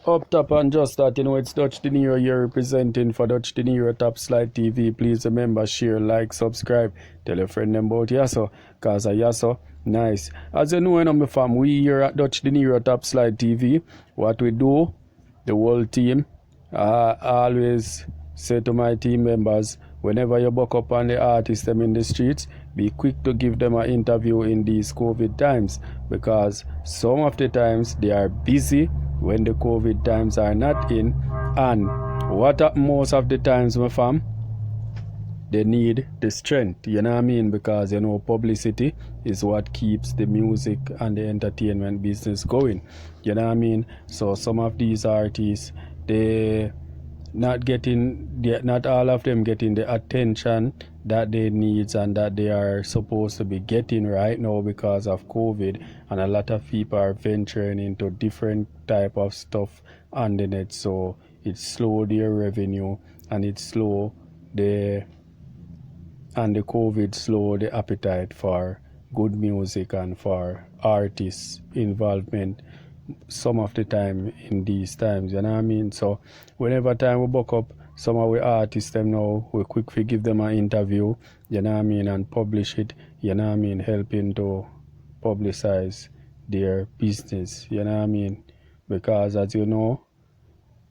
Up top and just that, it's DUTCHdinero here representing for DUTCHdinero Top Slide TV. Please remember, share, like, subscribe, tell a friend about Yasso, cause a Yasso, nice. As you know, my fam, we here at DUTCHdinero Top Slide TV, what we do, the whole team, I always say to my team members, whenever you buck up on the artists them in the streets, be quick to give them an interview in these COVID times, because some of the times they are busy when the COVID times are not in, and what most of the times, my fam, they need the strength, you know what I mean, because publicity is what keeps the music and the entertainment business going, you know what I mean. So some of these artists, not all of them getting the attention that they need and that they are supposed to be getting right now because of COVID, and a lot of people are venturing into different type of stuff on the net, so it slow their revenue and it slow the COVID slow the appetite for good music and for artists involvement some of the time in these times, you know what I mean. So whenever time we buck up some of the artists them now, we quick to give them an interview, you know what I mean, and publish it, you know what I mean, helping to publicize their business, you know what I mean. Because as you know,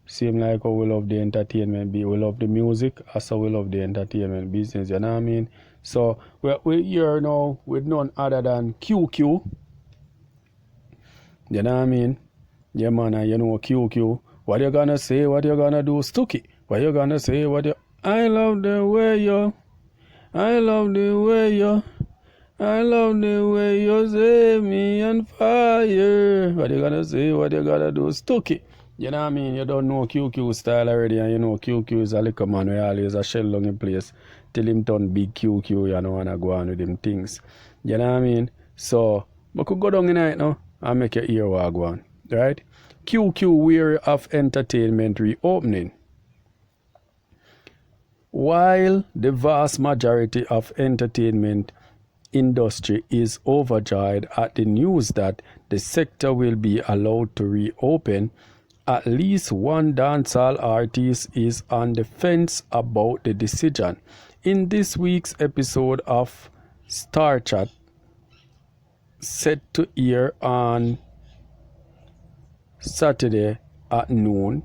seem like how we love the entertainment, we love the music, also we love the entertainment business, you know what I mean. So we're here now with none other than QQ. You know what I mean? Yeah, man, QQ. What you gonna say? What you gonna do, Stooky? What you gonna say? I love the way you set me on fire. What you gonna say? What you gonna do, Stooky? You know what I mean? You don't know QQ style already, and QQ is a little man who always a shell long in place till him turn big QQ, and go on with them things. You know what I mean? So, we could go down in night now and make your ear wag one, right? QQ weary of entertainment reopening. While the vast majority of entertainment industry is overjoyed at the news that the sector will be allowed to reopen, at least one dancehall artist is on the fence about the decision. In this week's episode of Star Chat, set to air on Saturday at noon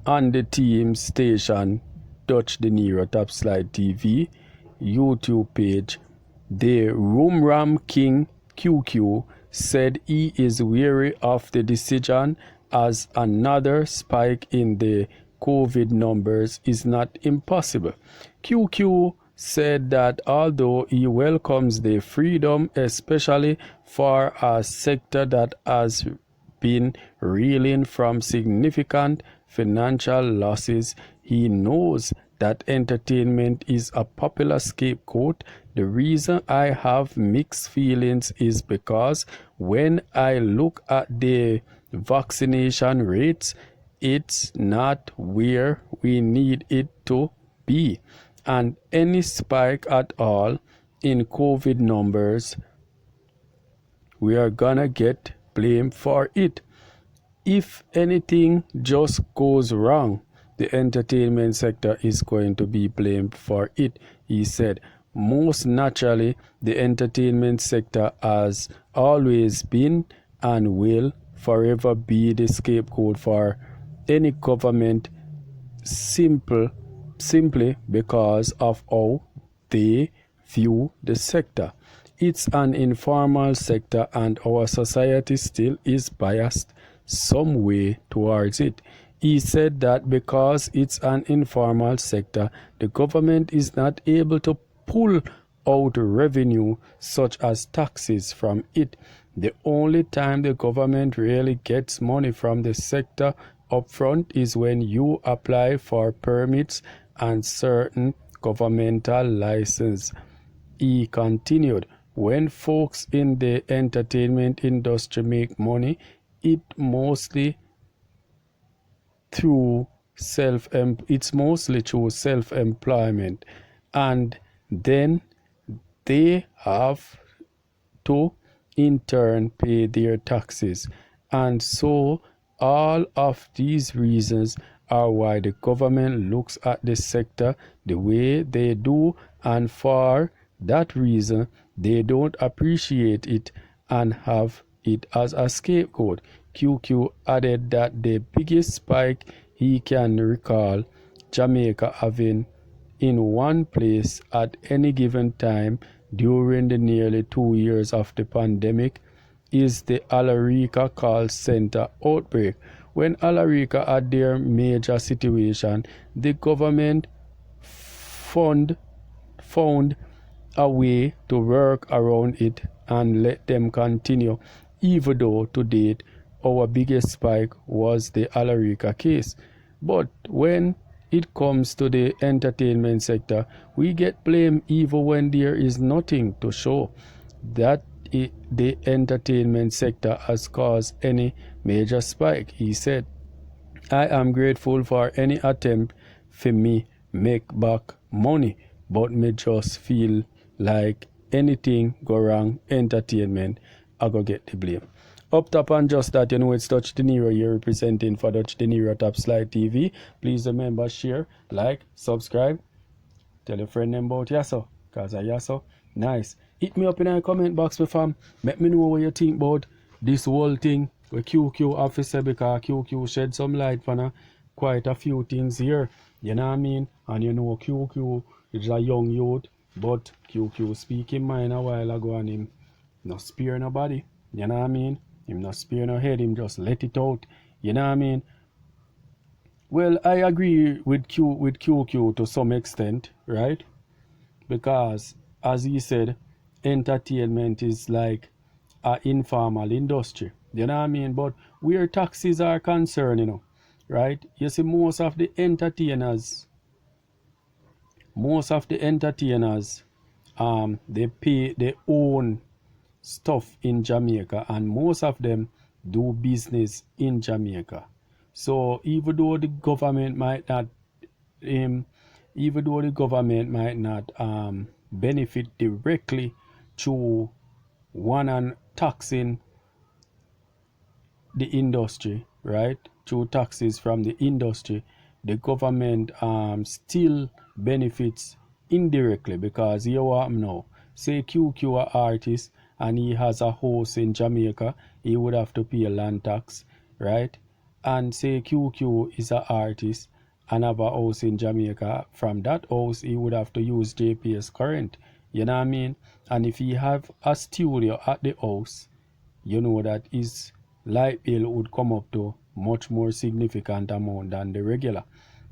on the team station DUTCHdinero Top Slide TV YouTube page, the Roomram King QQ said he is wary of the decision as another spike in the COVID numbers is not impossible. QQ said that although he welcomes the freedom, especially for a sector that has been reeling from significant financial losses, he knows that entertainment is a popular scapegoat. The reason I have mixed feelings is because when I look at the vaccination rates, it's not where we need it to be. And any spike at all in COVID numbers, we are gonna get blamed for it. If anything just goes wrong, the entertainment sector is going to be blamed for it, he said. Most naturally, the entertainment sector has always been and will forever be the scapegoat for any government, simply because of how they view the sector. It's an informal sector and our society still is biased some way towards it. He said that because it's an informal sector, the government is not able to pull out revenue such as taxes from it. The only time the government really gets money from the sector upfront is when you apply for permits and certain governmental license. He continued, when folks in the entertainment industry make money, it's mostly through self-employment, and then they have to in turn pay their taxes, And so all of these reasons are why the government looks at this sector the way they do, and for that reason they don't appreciate it and have it as a scapegoat. QQ added that the biggest spike he can recall Jamaica having in one place at any given time during the nearly 2 years of the pandemic is the Alarica call center outbreak. When Alarica had their major situation, the government found a way to work around it and let them continue, even though to date our biggest spike was the Alarica case. But when it comes to the entertainment sector, we get blamed even when there is nothing to show that the entertainment sector has caused any major spike. He said, I am grateful for any attempt for me make back money, but me just feel like anything go wrong entertainment, I go get the blame. Up top and just that, you know, it's DUTCHdinero here representing for DUTCHdinero Top Slide TV. Please remember, share, like, subscribe, tell your friend them about Yasso, cause I Yasso nice. Hit me up in the comment box, my fam. Let me know what you think about this whole thing with QQ officer, because QQ shed some light on quite a few things here. You know what I mean? And you know QQ is a young youth, but QQ speaking mine a while ago and him not spare nobody. You know what I mean? Him not spare no head, him just let it out. You know what I mean? Well, I agree with QQ to some extent, right? Because as he said, entertainment is like an informal industry. You know what I mean? But where taxes are concerned, you know, right? You see, most of the entertainers, they pay their own stuff in Jamaica, and most of them do business in Jamaica. So even though the government might not benefit directly through one and taxing the industry, right? Through taxes from the industry, the government still benefits indirectly, because here what now, say QQ are artist and he has a house in Jamaica, he would have to pay a land tax, right? And say QQ is an artist and have a house in Jamaica, from that house he would have to use JPS current, you know what I mean? And if he have a studio at the house, you know that his light bill would come up to much more significant amount than the regular,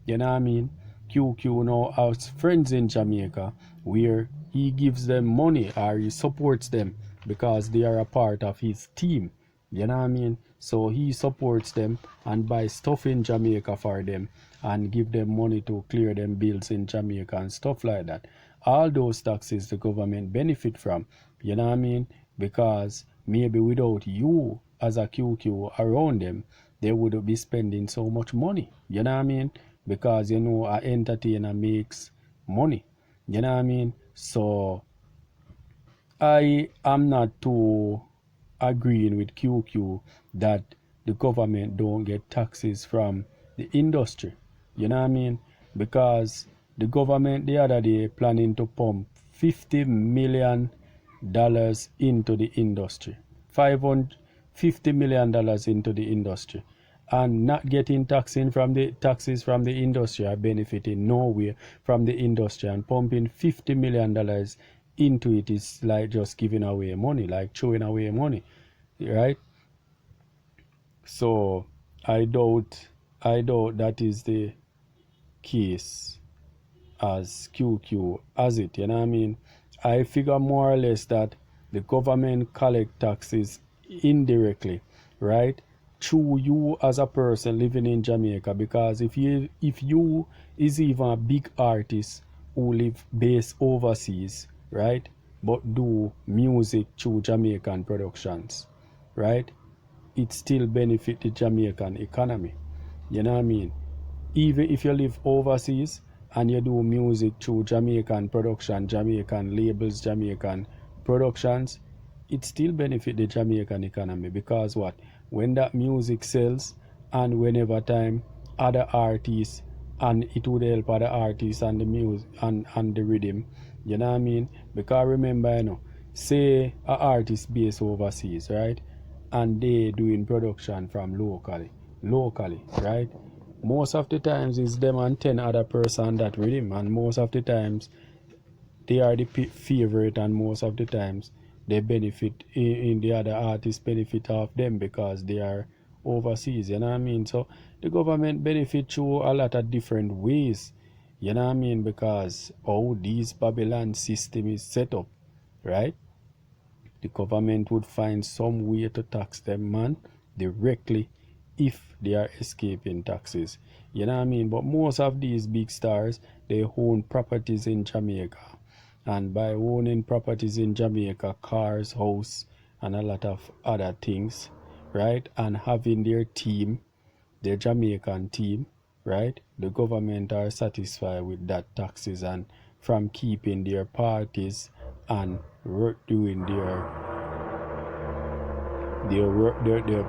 you know what I mean? QQ now has friends in Jamaica where he gives them money or he supports them because they are a part of his team, you know what I mean? So he supports them and buys stuff in Jamaica for them and give them money to clear them bills in Jamaica and stuff like that. All those taxes the government benefit from, you know what I mean? Because maybe without you as a QQ around them, they would be spending so much money, you know what I mean? Because you know an entertainer makes money, you know what I mean? So I am not too agreeing with QQ that the government don't get taxes from the industry, you know what I mean? Because the government the other day planning to pump $50 million into the industry, $550 million into the industry, and not getting taxes from the industry are benefiting nowhere from the industry, and pumping $50 million into it is like just giving away money, like throwing away money, right? So I doubt that is the case as QQ as it, you know what I mean? I figure more or less that the government collect taxes indirectly, right? Through you as a person living in Jamaica, because if you is even a big artist who live based overseas, right? But do music through Jamaican productions, right? It still benefit the Jamaican economy. You know what I mean? Even if you live overseas and you do music through Jamaican production, Jamaican labels, Jamaican productions, it still benefit the Jamaican economy, because what? when that music sells, and whenever time other artists, and it would help other artists and the music and the rhythm, you know what I mean? Because remember, say a artist based overseas, right? And they doing production from locally, right? Most of the times it's them and 10 other person that rhythm, and most of the times they are the favorite, and most of the times they benefit in the other artists benefit off them because they are overseas, you know what I mean? So the government benefit through a lot of different ways, you know what I mean? Because how this Babylon system is set up, right? The government would find some way to tax them, man, directly, if they are escaping taxes, you know what I mean? But most of these big stars, they own properties in Jamaica, and by owning properties in Jamaica, cars, house, and a lot of other things, right? And having their team, their Jamaican team, right? The government are satisfied with that taxes, and from keeping their parties and doing their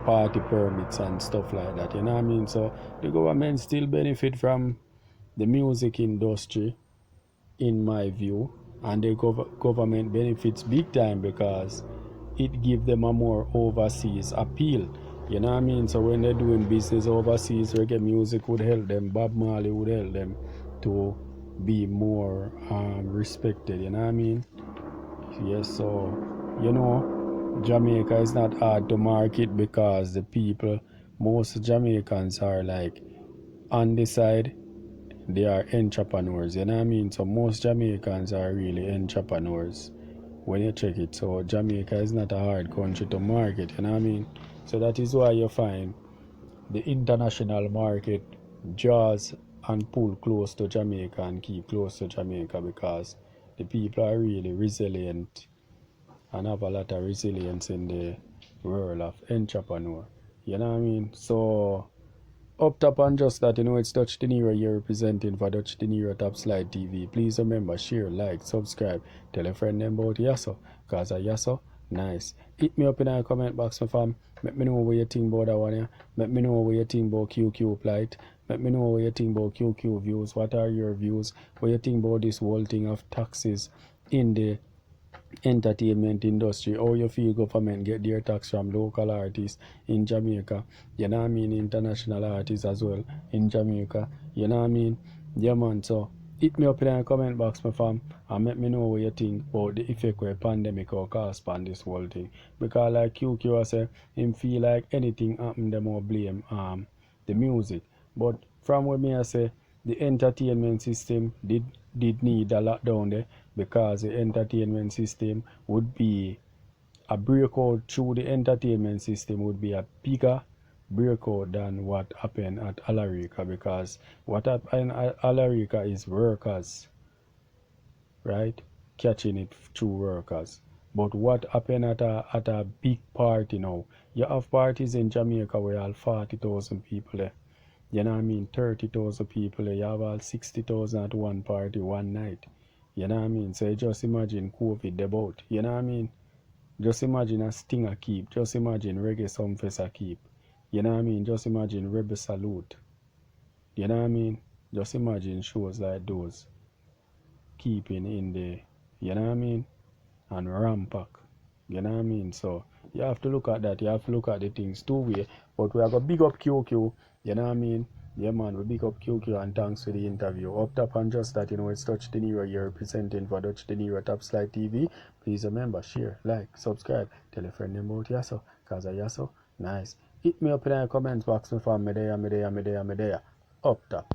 party permits and stuff like that, you know what I mean? So the government still benefit from the music industry, in my view, and the government benefits big time because it gives them a more overseas appeal, you know what I mean? So when they're doing business overseas, reggae music would help them, Bob Marley would help them to be more respected, you know what I mean? Yes, so Jamaica is not hard to market because the people, most Jamaicans are like on the side, they are entrepreneurs, you know what I mean? So most Jamaicans are really entrepreneurs when you check it. So Jamaica is not a hard country to market, you know what I mean? So that is why you find the international market draws and pull close to Jamaica and keep close to Jamaica because the people are really resilient and have a lot of resilience in the world of entrepreneur. You know what I mean? So up top and just that, it's DUTCHdinero here representing for DUTCHdinero Top Slide TV. Please remember, share, like, subscribe, tell a friend them about Yasso, cause a Yasso nice. Hit me up in the comment box, my fam. Let me know what you think about that one here. Let me know what you think about QQ plight. Let me know what you think about QQ views. What are your views? What you think about this whole thing of taxes in the entertainment industry? How you feel government get their tax from local artists in Jamaica, you know what I mean? International artists as well in Jamaica, you know what I mean? Yeah, man. So hit me up in the comment box, my fam, and let me know what you think about the effect where pandemic or cause on this whole thing. Because like QQ say, him feel like anything happen, them more blame the music. But from what me I say, the entertainment system did need a lockdown there, because the entertainment system would be a breakout through the entertainment system would be a bigger breakout than what happened at Alarica, because what happened at Alarica is workers, right, catching it through workers. But what happened at a big party now, you have parties in Jamaica where all 40,000 people there, you know what I mean? 30,000 people there, you have all 60,000 at one party one night, you know what I mean? So you just imagine COVID about, you know what I mean? Just imagine a Stinger keep, just imagine Reggae Sumfest a keep, you know what I mean? Just imagine Rebel Salute, you know what I mean? Just imagine shows like those keeping in the, you know what I mean? And Rampack, you know what I mean? So you have to look at that, you have to look at the things two way. But we are going to big up QQ, you know what I mean? Yeah, man, we big up QQ, and thanks for the interview. Up top and just that, it's DUTCHdinero here representing for DUTCHdinero Top Slide TV. Please remember, share, like, subscribe, tell a friend about Yasso, cause a Yasso nice. Hit me up in the comments box, me fam, me there. Up top.